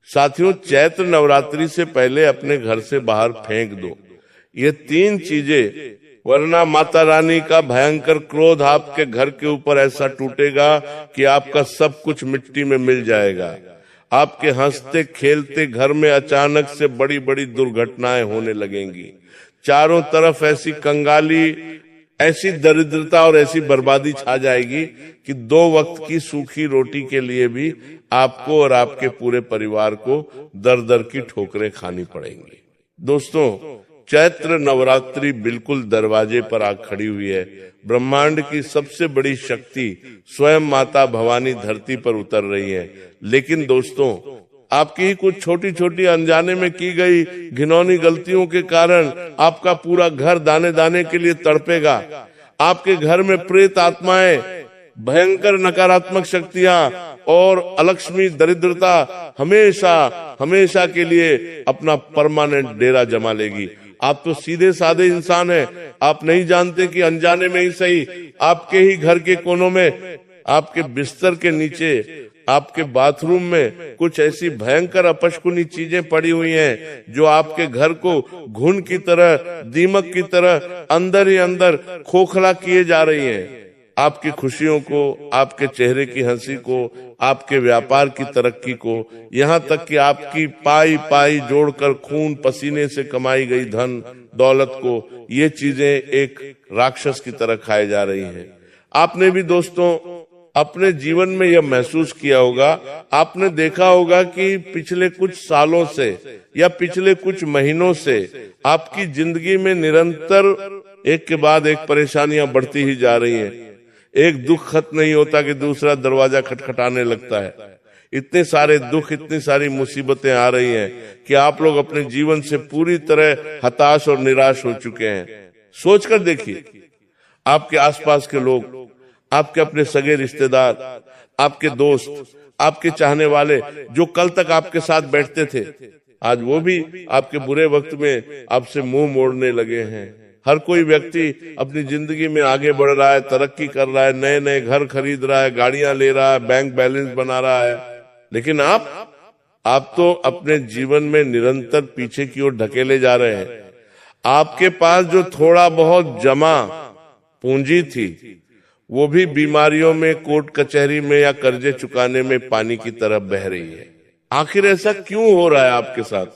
साथियों, चैत्र नवरात्रि से पहले अपने घर से बाहर फेंक दो ये 3 चीजें, वरना माता रानी का भयंकर क्रोध आपके घर के ऊपर ऐसा टूटेगा कि आपका सब कुछ मिट्टी में मिल जाएगा। आपके हंसते खेलते घर में अचानक से बड़ी बड़ी दुर्घटनाएं होने लगेंगी। चारों तरफ ऐसी कंगाली, ऐसी दरिद्रता और ऐसी बर्बादी छा जाएगी कि 2 वक्त की सूखी रोटी के लिए भी आपको और आपके पूरे परिवार को दर दर की ठोकरें खानी पड़ेंगी। दोस्तों, चैत्र नवरात्रि बिल्कुल दरवाजे पर आ खड़ी हुई है। ब्रह्मांड की सबसे बड़ी शक्ति स्वयं माता भवानी धरती पर उतर रही है। लेकिन दोस्तों, आपकी ही कुछ छोटी छोटी अनजाने में की गई घिनौनी गलतियों के कारण आपका पूरा घर दाने दाने के लिए तड़पेगा। आपके घर में प्रेत आत्माएं, भयंकर नकारात्मक शक्तियां और अलक्ष्मी दरिद्रता हमेशा हमेशा के लिए अपना परमानेंट डेरा जमा लेगी। आप तो सीधे साधे इंसान हैं, आप नहीं जानते कि अनजाने में ही सही आपके ही घर के कोनों में, आपके बिस्तर के नीचे, आपके बाथरूम में कुछ ऐसी भयंकर अपशकुनी चीजें पड़ी हुई हैं जो आपके घर को घुन की तरह, दीमक की तरह अंदर ही अंदर खोखला किए जा रही हैं। आपकी खुशियों को, आपके चेहरे की हंसी को, आपके व्यापार की तरक्की को, यहाँ तक कि आपकी पाई पाई जोड़कर खून पसीने से कमाई गई धन दौलत को, ये चीजें एक राक्षस की तरह खाए जा रही हैं। आपने भी दोस्तों अपने जीवन में यह महसूस किया होगा, आपने देखा होगा कि पिछले कुछ सालों से या पिछले कुछ महीनों से आपकी जिंदगी में निरंतर एक के बाद एक परेशानियां बढ़ती ही जा रही हैं। एक दुख खत्म नहीं होता कि दूसरा दरवाजा खटखटाने लगता है। इतने सारे दुख, इतनी सारी मुसीबतें आ रही हैं कि आप लोग अपने जीवन से पूरी तरह हताश और निराश हो चुके हैं। सोचकर देखिए, आपके आसपास के लोग, आपके अपने सगे रिश्तेदार, आपके दोस्त, आपके चाहने वाले जो कल तक आपके साथ बैठते थे, आज वो भी आपके बुरे वक्त में आपसे मुंह मोड़ने लगे हैं। हर कोई व्यक्ति अपनी जिंदगी में आगे बढ़ रहा है, तरक्की कर रहा है, नए नए घर खरीद रहा है, गाड़ियां ले रहा है, बैंक बैलेंस बना रहा है, लेकिन आप तो अपने जीवन में निरंतर पीछे की ओर ढकेले जा रहे हैं। आपके पास जो थोड़ा बहुत जमा पूंजी थी, वो भी बीमारियों में, कोर्ट कचहरी में या कर्जे चुकाने में पानी की तरह बह रही है। आखिर ऐसा क्यों हो रहा है आपके साथ?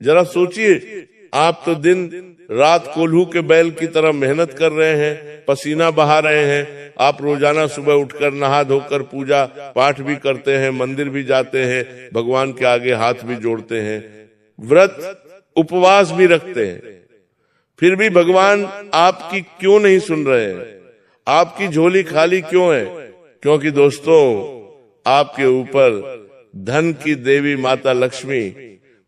जरा सोचिए। आप तो दिन रात कोल्हू के बैल की तरह मेहनत कर रहे हैं, पसीना बहा रहे हैं। आप रोजाना सुबह उठकर नहा धोकर पूजा पाठ भी करते हैं, मंदिर भी जाते हैं, भगवान के आगे हाथ भी जोड़ते हैं, व्रत उपवास भी रखते हैं। फिर भी भगवान आपकी क्यों नहीं सुन रहे हैं? आपकी झोली खाली क्यों है? क्योंकि दोस्तों, आपके ऊपर धन की देवी माता लक्ष्मी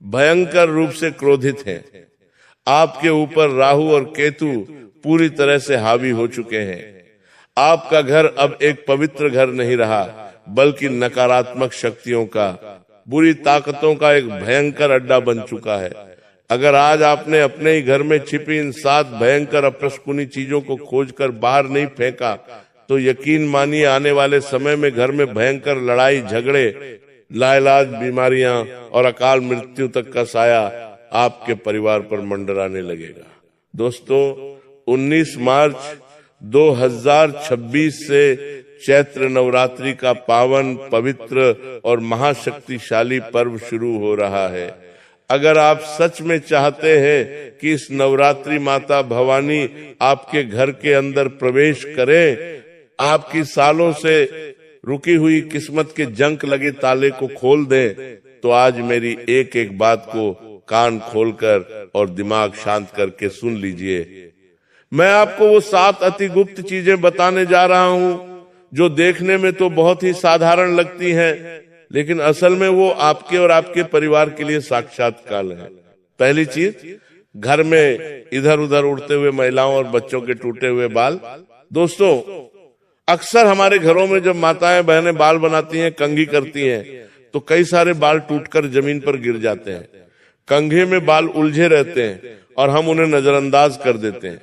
भयंकर रूप से क्रोधित है। आपके ऊपर राहु और केतु पूरी तरह से हावी हो चुके हैं। आपका घर अब एक पवित्र घर नहीं रहा, बल्कि नकारात्मक शक्तियों का, बुरी ताकतों का एक भयंकर अड्डा बन चुका है। अगर आज आपने अपने ही घर में छिपी इन 7 भयंकर अपशकुनी चीजों को खोजकर बाहर नहीं फेंका, तो यकीन मानिए आने वाले समय में घर में भयंकर लड़ाई झगड़े, लाइलाज बीमारियां और अकाल मृत्यु तक का साया आपके परिवार पर मंडराने लगेगा। दोस्तों, 19 मार्च 2026 से चैत्र नवरात्रि का पावन, पवित्र और महाशक्तिशाली पर्व शुरू हो रहा है। अगर आप सच में चाहते हैं कि इस नवरात्रि माता भवानी आपके घर के अंदर प्रवेश करें, आपकी सालों से रुकी हुई किस्मत के जंक लगे ताले को खोल दें, तो आज मेरी एक एक बात को कान खोलकर और दिमाग शांत करके सुन लीजिए। मैं आपको वो 7 अति गुप्त चीजें बताने जा रहा हूँ जो देखने में तो बहुत ही साधारण लगती हैं, लेकिन असल में वो आपके और आपके परिवार के लिए साक्षात काल है। पहली चीज, घर में इधर उधर उड़ते हुए महिलाओं और बच्चों के टूटे हुए बाल। दोस्तों, अक्सर हमारे घरों में जब माताएं बहनें बाल बनाती हैं, कंघी करती हैं, तो कई सारे बाल टूटकर जमीन पर गिर जाते हैं। कंघे में बाल उलझे रहते हैं और हम उन्हें नजरअंदाज कर देते हैं।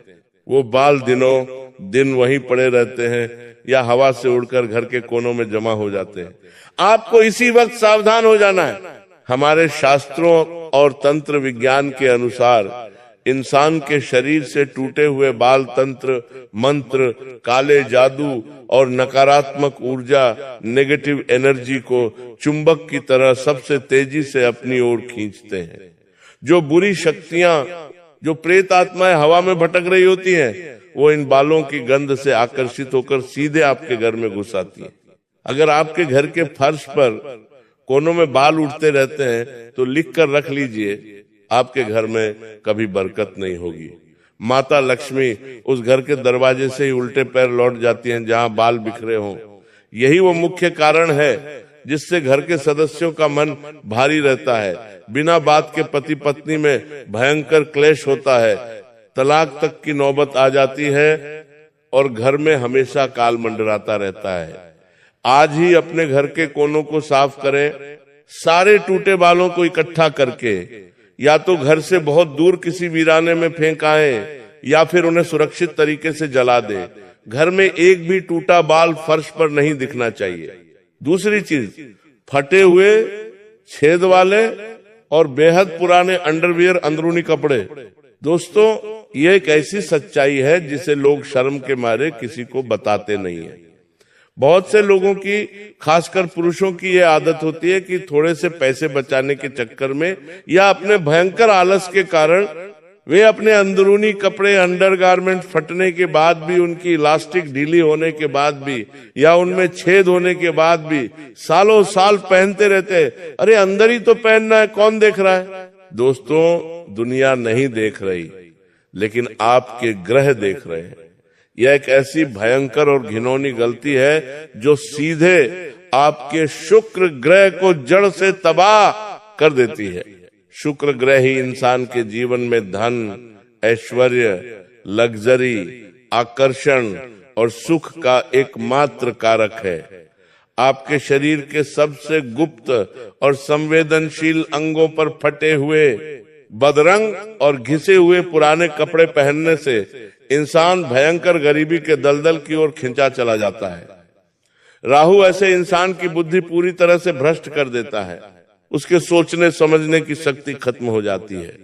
वो बाल दिनों दिन वहीं पड़े रहते हैं या हवा से उड़कर घर के कोनों में जमा हो जाते हैं। आपको इसी वक्त सावधान हो जाना है। हमारे शास्त्रों और तंत्र विज्ञान के अनुसार इंसान के शरीर से टूटे हुए बाल तंत्र, मंत्र, काले जादू और नकारात्मक ऊर्जा, नेगेटिव एनर्जी को चुंबक की तरह सबसे तेजी से अपनी ओर खींचते हैं। जो बुरी शक्तियां, जो प्रेत आत्माएं हवा में भटक रही होती हैं, वो इन बालों की गंध से आकर्षित होकर सीधे आपके घर में घुस आती हैं। अगर आपके घर के फर्श पर कोनों में बाल उठते रहते हैं तो लिख कर रख लीजिए, आपके घर में कभी बरकत नहीं होगी। माता लक्ष्मी उस घर के दरवाजे से ही उल्टे पैर लौट जाती हैं जहां बाल बिखरे हों। यही वो मुख्य कारण है जिससे घर के सदस्यों का मन भारी रहता है। बिना बात के पति पत्नी में भयंकर क्लेश होता है, तलाक तक की नौबत आ जाती है और घर में हमेशा काल मंडराता रहता है। आज ही अपने घर के कोनों को साफ करें। सारे टूटे बालों को इकट्ठा करके या तो घर से बहुत दूर किसी वीराने में फेंक आए या फिर उन्हें सुरक्षित तरीके से जला दें। घर में एक भी टूटा बाल फर्श पर नहीं दिखना चाहिए। दूसरी चीज, फटे हुए, छेद वाले और बेहद पुराने अंडरवियर, अंदरूनी कपड़े। दोस्तों, ये एक ऐसी सच्चाई है जिसे लोग शर्म के मारे किसी को बताते नहीं है। बहुत से लोगों की, खासकर पुरुषों की ये आदत होती है कि थोड़े से पैसे बचाने के चक्कर में या अपने भयंकर आलस के कारण वे अपने अंदरूनी कपड़े, अंडरगारमेंट फटने के बाद भी, उनकी इलास्टिक ढीली होने के बाद भी या उनमें छेद होने के बाद भी सालों साल पहनते रहते हैं। अरे अंदर ही तो पहनना है, कौन देख रहा है? दोस्तों, दुनिया नहीं देख रही, लेकिन आपके ग्रह देख रहे हैं। यह एक ऐसी भयंकर और घिनौनी गलती है जो सीधे आपके शुक्र ग्रह को जड़ से तबाह कर देती है। शुक्र ग्रह ही इंसान के जीवन में धन, ऐश्वर्य, लग्जरी, आकर्षण और सुख का एकमात्र कारक है। आपके शरीर के सबसे गुप्त और संवेदनशील अंगों पर फटे हुए, बदरंग और घिसे हुए पुराने कपड़े पहनने से इंसान भयंकर गरीबी के दलदल की ओर खिंचा चला जाता है। राहु ऐसे इंसान की बुद्धि पूरी तरह से भ्रष्ट कर देता है। उसके सोचने समझने की शक्ति खत्म हो जाती है।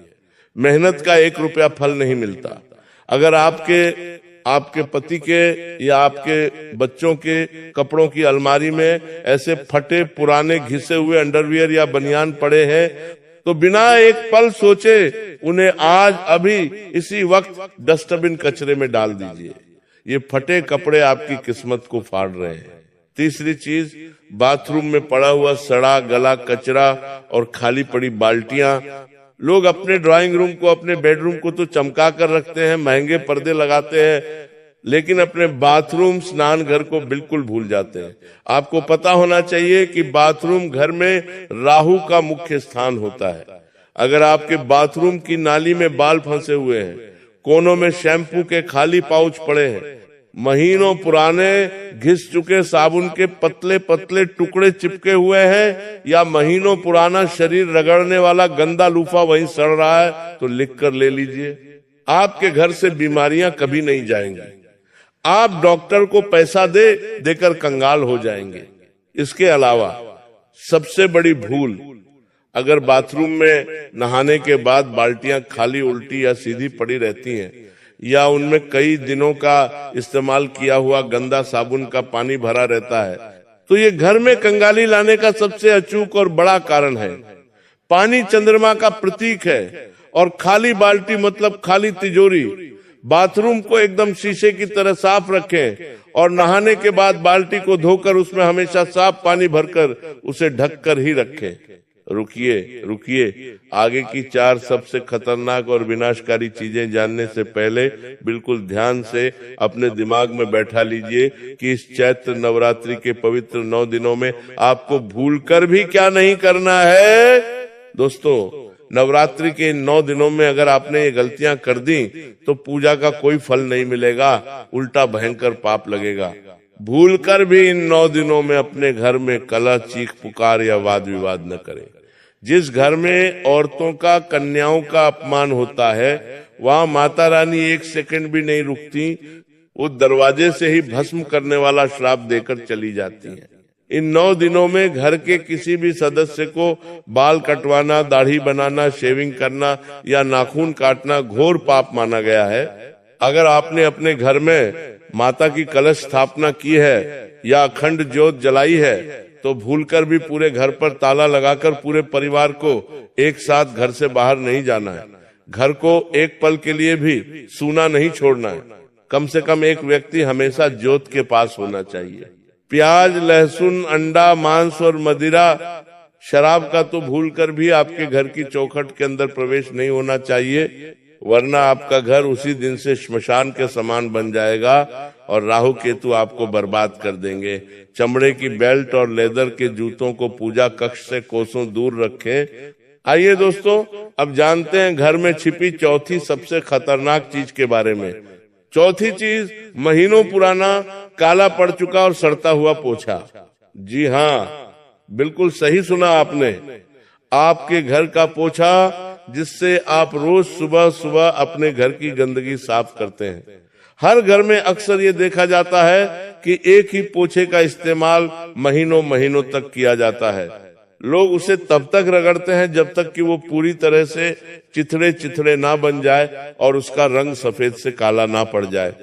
मेहनत का 1 रुपया फल नहीं मिलता। अगर आपके पति के या आपके बच्चों के कपड़ों की अलमारी में ऐसे फटे, पुराने, घिसे हुए अंडरवियर या बनियान पड़े हैं तो बिना एक पल सोचे उन्हें आज, अभी, इसी वक्त डस्टबिन, कचरे में डाल दीजिए। ये फटे कपड़े आपकी किस्मत को फाड़ रहे हैं। तीसरी चीज, बाथरूम में पड़ा हुआ सड़ा गला कचरा और खाली पड़ी बाल्टियां। लोग अपने ड्राइंग रूम को, अपने बेडरूम को तो चमका कर रखते हैं, महंगे पर्दे लगाते हैं, लेकिन अपने बाथरूम, स्नान घर को बिल्कुल भूल जाते हैं। आपको पता होना चाहिए कि बाथरूम घर में राहु का मुख्य स्थान होता है। अगर आपके बाथरूम की नाली में बाल फंसे हुए हैं, कोनों में शैम्पू के खाली पाउच पड़े हैं, महीनों पुराने घिस चुके साबुन के पतले पतले टुकड़े चिपके हुए हैं या महीनों पुराना शरीर रगड़ने वाला गंदा लूफा वहीं सड़ रहा है, तो लिख कर ले लीजिए। आपके घर से बीमारियां कभी नहीं जाएंगी। आप डॉक्टर को पैसा देकर कंगाल हो जाएंगे। इसके अलावा सबसे बड़ी भूल, अगर बाथरूम में नहाने के बाद बाल्टियां खाली, उल्टी या सीधी पड़ी रहती हैं या उनमें कई दिनों का इस्तेमाल किया हुआ गंदा साबुन का पानी भरा रहता है, तो ये घर में कंगाली लाने का सबसे अचूक और बड़ा कारण है। पानी चंद्रमा का प्रतीक है और खाली बाल्टी मतलब खाली तिजोरी। बाथरूम को एकदम शीशे की तरह साफ रखें और नहाने के बाद बाल्टी को धोकर उसमें हमेशा साफ पानी भरकर उसे ढककर ही रखें। रुकिए, आगे की 4 सबसे खतरनाक और विनाशकारी चीजें जानने से पहले बिल्कुल ध्यान से अपने दिमाग में बैठा लीजिए कि इस चैत्र नवरात्रि के पवित्र 9 दिनों में आपको भूलकर भी क्या नहीं करना है। दोस्तों, नवरात्रि के 9 दिनों में अगर आपने ये गलतियां कर दी तो पूजा का कोई फल नहीं मिलेगा, उल्टा भयंकर पाप लगेगा। भूलकर भी इन 9 दिनों में अपने घर में कलह, चीख पुकार या वाद विवाद न करें। जिस घर में औरतों का, कन्याओं का अपमान होता है, वहां माता रानी 1 सेकंड भी नहीं रुकती, वो दरवाजे से ही भस्म करने वाला श्राप देकर चली जाती है। इन 9 दिनों में घर के किसी भी सदस्य को बाल कटवाना, दाढ़ी बनाना, शेविंग करना या नाखून काटना घोर पाप माना गया है। अगर आपने अपने घर में माता की कलश स्थापना की है या अखंड ज्योत जलाई है तो भूलकर भी पूरे घर पर ताला लगाकर पूरे परिवार को एक साथ घर से बाहर नहीं जाना है। घर को एक पल के लिए भी सूना नहीं छोड़ना है। कम से कम एक व्यक्ति हमेशा ज्योत के पास होना चाहिए। प्याज, लहसुन, अंडा, मांस और मदिरा, शराब का तो भूलकर भी आपके घर की चौखट के अंदर प्रवेश नहीं होना चाहिए, वरना आपका घर उसी दिन से श्मशान के समान बन जाएगा और राहु केतु आपको बर्बाद कर देंगे। चमड़े की बेल्ट और लेदर के जूतों को पूजा कक्ष से कोसों दूर रखें। आइए दोस्तों, अब जानते हैं घर में छिपी चौथी सबसे खतरनाक चीज के बारे में। चौथी चीज, महीनों पुराना काला पड़ चुका और सड़ता हुआ पोछा। जी हाँ, बिल्कुल सही सुना आपने। आपके घर का पोछा जिससे आप रोज सुबह सुबह अपने घर की गंदगी साफ करते हैं। हर घर में अक्सर ये देखा जाता है कि एक ही पोछे का इस्तेमाल महीनों महीनों तक किया जाता है। लोग उसे तब तक रगड़ते हैं जब तक कि वो पूरी तरह से चिथड़े चिथड़े ना बन जाए और उसका रंग सफेद से काला ना पड़ जाए।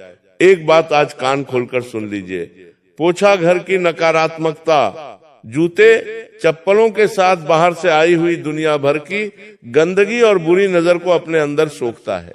एक बात आज कान खोलकर सुन लीजिए, पोछा घर की नकारात्मकता, जूते चप्पलों के साथ बाहर से आई हुई दुनिया भर की गंदगी और बुरी नजर को अपने अंदर सोखता है।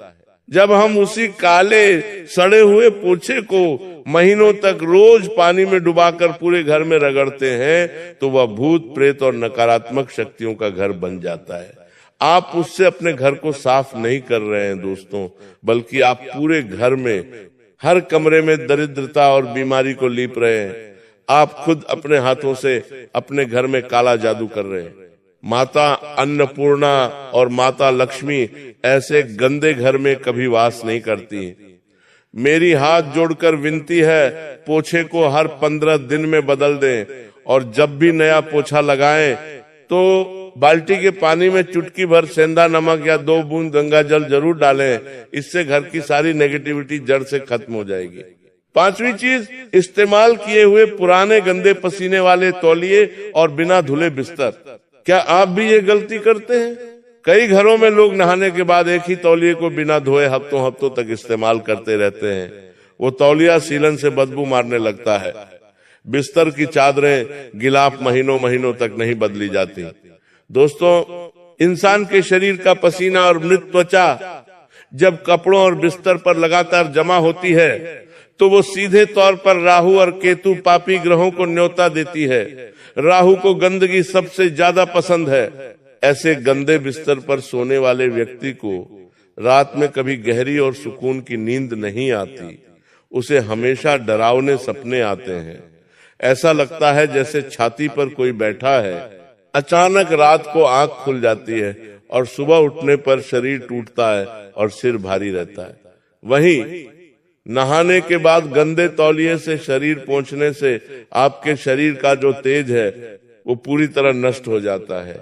जब हम उसी काले सड़े हुए पोछे को महीनों तक रोज पानी में डुबाकर पूरे घर में रगड़ते हैं तो वह भूत प्रेत और नकारात्मक शक्तियों का घर बन जाता है। आप उससे अपने घर को साफ नहीं कर रहे हैं दोस्तों, बल्कि आप पूरे घर में हर कमरे में दरिद्रता और बीमारी को लीप रहे हैं। आप खुद अपने हाथों से अपने घर में काला जादू कर रहे हैं। माता अन्नपूर्णा और माता लक्ष्मी ऐसे गंदे घर में कभी वास नहीं करती। मेरी हाथ जोड़कर विनती है, पोछे को हर 15 दिन में बदल दें और जब भी नया पोछा लगाएं तो बाल्टी के पानी में चुटकी भर सेंधा नमक या 2 बूंद गंगा जल जरूर डालें। इससे घर की सारी नेगेटिविटी जड़ से खत्म हो जाएगी। 5वीं चीज, इस्तेमाल किए हुए पुराने गंदे पसीने वाले तौलिए और बिना धुले बिस्तर। क्या आप भी ये गलती करते हैं? कई घरों में लोग नहाने के बाद एक ही तौलिए को बिना धोए हफ्तों हफ्तों तक इस्तेमाल करते रहते हैं। वो तौलिया सीलन से बदबू मारने लगता है। बिस्तर की चादरें, गिलाफ महीनों महीनों तक नहीं बदली जाती। दोस्तों, इंसान के शरीर का पसीना और मृत त्वचा जब कपड़ों और बिस्तर पर लगातार जमा होती है तो वो सीधे तौर पर राहु और केतु पापी ग्रहों को न्योता देती है। राहु को गंदगी सबसे ज्यादा पसंद है। ऐसे गंदे बिस्तर पर सोने वाले व्यक्ति को रात में कभी गहरी और सुकून की नींद नहीं आती। उसे हमेशा डरावने सपने आते हैं। ऐसा लगता है जैसे छाती पर कोई बैठा है। अचानक रात को आंख खुल जाती है और सुबह उठने पर शरीर टूटता है और सिर भारी रहता है। वहीं नहाने के बाद गंदे तौलिए से शरीर पोंछने से आपके शरीर का जो तेज है वो पूरी तरह नष्ट हो जाता है।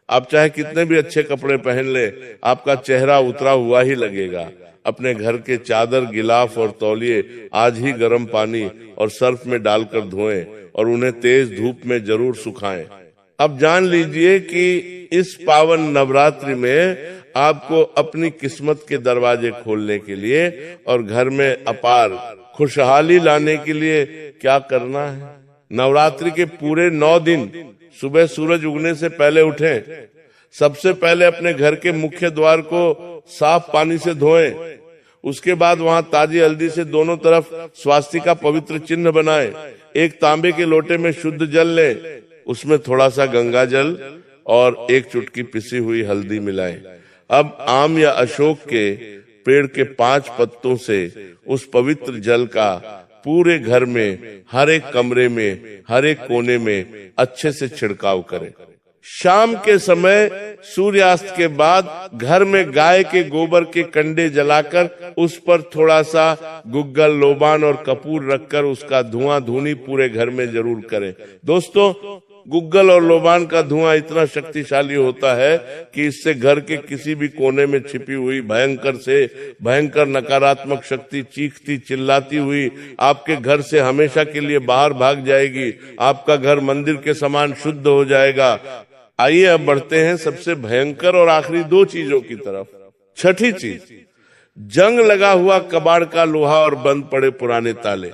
आप चाहे कितने भी अच्छे कपड़े पहन ले, आपका चेहरा उतरा हुआ ही लगेगा। अपने घर के चादर, गिलाफ और तौलिए आज ही गर्म पानी और सर्फ में डालकर धोएं और उन्हें तेज धूप में जरूर सुखाएं। अब जान लीजिए कि इस पावन नवरात्रि में आपको अपनी किस्मत के दरवाजे खोलने के लिए और घर में अपार खुशहाली लाने के लिए क्या करना है। नवरात्रि के पूरे 9 दिन सुबह सूरज उगने से पहले उठें। सबसे पहले अपने घर के मुख्य द्वार को साफ पानी से धोएं। उसके बाद वहां ताजी हल्दी से दोनों तरफ स्वास्तिका पवित्र चिन्ह बनाएं। एक तांबे के लोटे में शुद्ध जल लें, उसमें थोड़ा सा गंगा जल और एक चुटकी पिसी हुई हल्दी मिलाएं। अब आम या अशोक के पेड़ के 5 पत्तों से उस पवित्र जल का पूरे घर में, हर एक कमरे में, हर एक कोने में अच्छे से छिड़काव करें। शाम के समय सूर्यास्त के बाद घर में गाय के गोबर के कंडे जलाकर उस पर थोड़ा सा गुग्गल, लोबान और कपूर रखकर उसका धुआं धुनी पूरे घर में जरूर करें। दोस्तों, गुग्गल और लोबान का धुआं इतना शक्तिशाली होता है कि इससे घर के किसी भी कोने में छिपी हुई भयंकर से भयंकर नकारात्मक शक्ति चीखती चिल्लाती हुई आपके घर से हमेशा के लिए बाहर भाग जाएगी। आपका घर मंदिर के समान शुद्ध हो जाएगा। आइए अब बढ़ते हैं सबसे भयंकर और आखिरी दो चीजों की तरफ। छठी चीज, जंग लगा हुआ कबाड़ का लोहा और बंद पड़े पुराने ताले।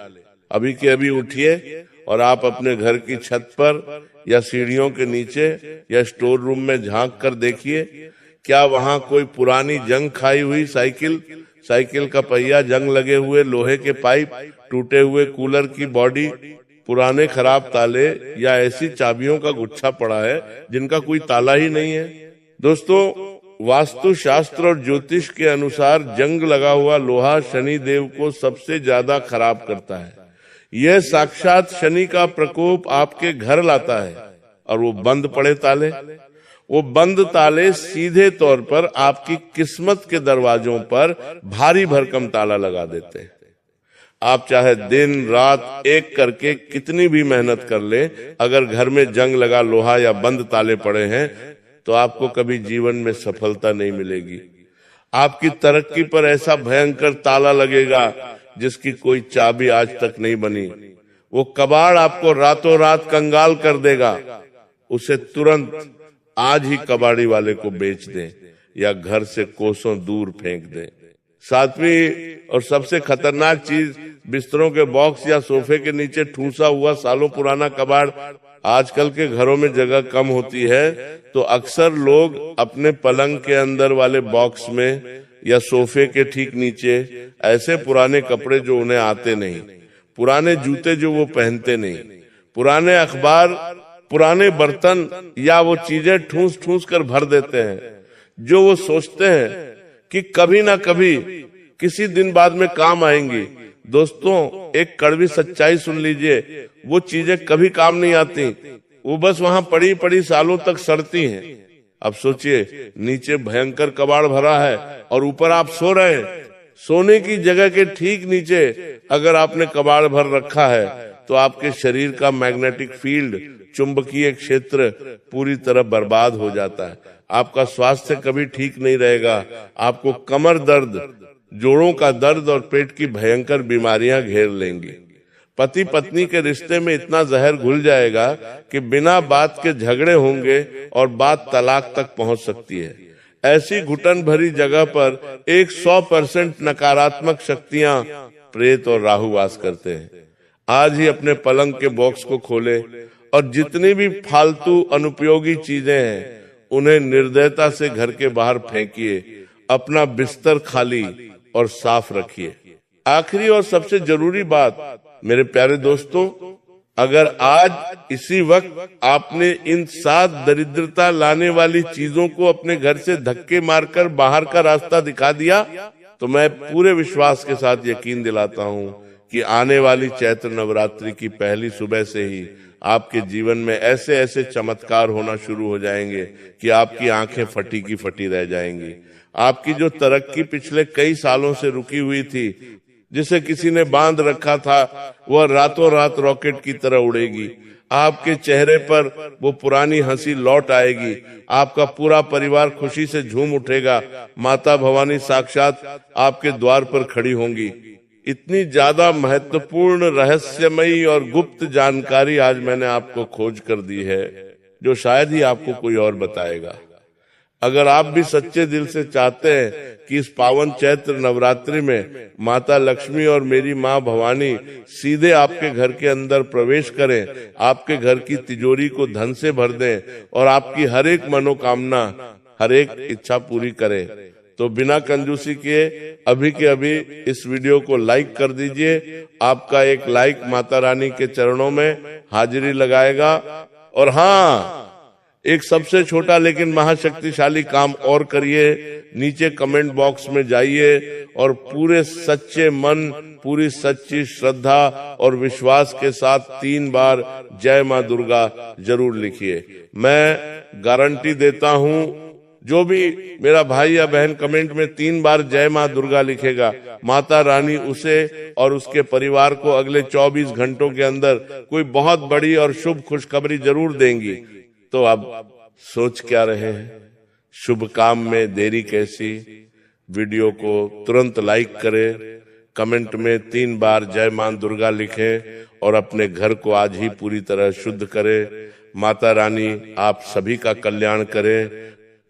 अभी के अभी उठिए और आप अपने घर की छत पर या सीढ़ियों के नीचे या स्टोर रूम में झांक कर देखिए, क्या वहां कोई पुरानी जंग खाई हुई साइकिल का पहिया, जंग लगे हुए लोहे के पाइप, टूटे हुए कूलर की बॉडी, पुराने खराब ताले या ऐसी चाबियों का गुच्छा पड़ा है जिनका कोई ताला ही नहीं है। दोस्तों, वास्तु शास्त्र और ज्योतिष के अनुसार जंग लगा हुआ लोहा शनि देव को सबसे ज्यादा खराब करता है। यह साक्षात शनि का प्रकोप आपके घर लाता है। और वो बंद ताले सीधे तौर पर आपकी किस्मत के दरवाजों पर भारी भरकम ताला लगा देते हैं। आप चाहे दिन रात एक करके कितनी भी मेहनत कर ले, अगर घर में जंग लगा लोहा या बंद ताले पड़े हैं तो आपको कभी जीवन में सफलता नहीं मिलेगी। आपकी तरक्की पर ऐसा भयंकर ताला लगेगा जिसकी कोई चाबी आज तक नहीं बनी। वो कबाड़ आपको रातों रात कंगाल कर देगा। उसे तुरंत आज ही कबाड़ी वाले को बेच दें या घर से कोसों दूर फेंक दें। सातवीं और सबसे खतरनाक चीज, बिस्तरों के बॉक्स या सोफे के नीचे ठूसा हुआ सालों पुराना कबाड़। आजकल के घरों में जगह कम होती है तो अक्सर लोग अपने पलंग के अंदर वाले बॉक्स में या सोफे के ठीक नीचे ऐसे पुराने कपड़े जो उन्हें आते नहीं, पुराने जूते जो वो पहनते नहीं, पुराने अखबार, पुराने बर्तन या वो चीजें ठूस ठूस कर भर देते हैं जो वो सोचते हैं कि कभी ना कभी किसी दिन बाद में काम आएंगी। दोस्तों, एक कड़वी सच्चाई सुन लीजिए, वो चीजें कभी काम नहीं आती, वो बस वहां पड़ी पड़ी सालों तक सड़ती हैं। अब सोचिए, नीचे भयंकर कबाड़ भरा है और ऊपर आप सो रहे हैं। सोने की जगह के ठीक नीचे अगर आपने कबाड़ भर रखा है तो आपके शरीर का मैग्नेटिक फील्ड, चुंबकीय क्षेत्र पूरी तरह बर्बाद हो जाता है। आपका स्वास्थ्य कभी ठीक नहीं रहेगा। आपको कमर दर्द, जोड़ों का दर्द और पेट की भयंकर बीमारियां घेर लेंगी। पति पत्नी के रिश्ते में इतना जहर घुल जाएगा कि बिना बात के झगड़े होंगे और बात तलाक तक पहुंच सकती है। ऐसी घुटन भरी जगह पर 100% नकारात्मक शक्तियां, प्रेत और राहु वास करते हैं। आज ही अपने पलंग के बॉक्स को खोले और जितनी भी फालतू अनुपयोगी चीजें हैं उन्हें निर्दयता से घर के बाहर फेंकिए। अपना बिस्तर खाली और साफ रखिए। आखिरी और सबसे जरूरी बात, मेरे प्यारे दोस्तों, अगर आज इसी वक्त आपने इन 7 दरिद्रता लाने वाली चीजों को अपने घर से धक्के मारकर बाहर का रास्ता दिखा दिया तो मैं पूरे विश्वास के साथ यकीन दिलाता हूँ कि आने वाली चैत्र नवरात्रि की पहली सुबह से ही आपके जीवन में ऐसे ऐसे चमत्कार होना शुरू हो जाएंगे कि आपकी आंखें फटी की फटी रह जाएंगी। आपकी जो तरक्की पिछले कई सालों से रुकी हुई थी, जिसे किसी ने बांध रखा था, वह रातों रात रॉकेट की तरह उड़ेगी। आपके चेहरे पर वो पुरानी हंसी लौट आएगी। आपका पूरा परिवार खुशी से झूम उठेगा। माता भवानी साक्षात आपके द्वार पर खड़ी होंगी। इतनी ज्यादा महत्वपूर्ण, रहस्यमयी और गुप्त जानकारी आज मैंने आपको खोज कर दी है जो शायद ही आपको कोई और बताएगा। अगर आप भी सच्चे दिल से चाहते हैं कि इस पावन चैत्र नवरात्रि में माता लक्ष्मी और मेरी माँ भवानी सीधे आपके घर के अंदर प्रवेश करें, आपके घर की तिजोरी को धन से भर दें और आपकी हर एक मनोकामना, हर एक इच्छा पूरी करें, तो बिना कंजूसी किए अभी के अभी इस वीडियो को लाइक कर दीजिए। आपका एक लाइक माता रानी के चरणों में हाजिरी लगाएगा। और हाँ, एक सबसे छोटा लेकिन महाशक्तिशाली काम और करिए। नीचे कमेंट बॉक्स में जाइए और पूरे सच्चे मन, पूरी सच्ची श्रद्धा और विश्वास के साथ 3 बार जय मां दुर्गा जरूर लिखिए। मैं गारंटी देता हूं जो भी मेरा भाई या बहन कमेंट में 3 बार जय माँ दुर्गा लिखेगा, माता रानी उसे और उसके परिवार को अगले 24 घंटों के अंदर कोई बहुत बड़ी और शुभ खुशखबरी जरूर देंगी। तो अब सोच क्या रहे हैं? शुभ काम में देरी कैसी? वीडियो को तुरंत लाइक करें, कमेंट में 3 बार जय मां दुर्गा लिखें और अपने घर को आज ही पूरी तरह शुद्ध करें। माता रानी आप सभी का कल्याण करे।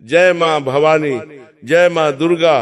जय मां भवानी, जय मां दुर्गा।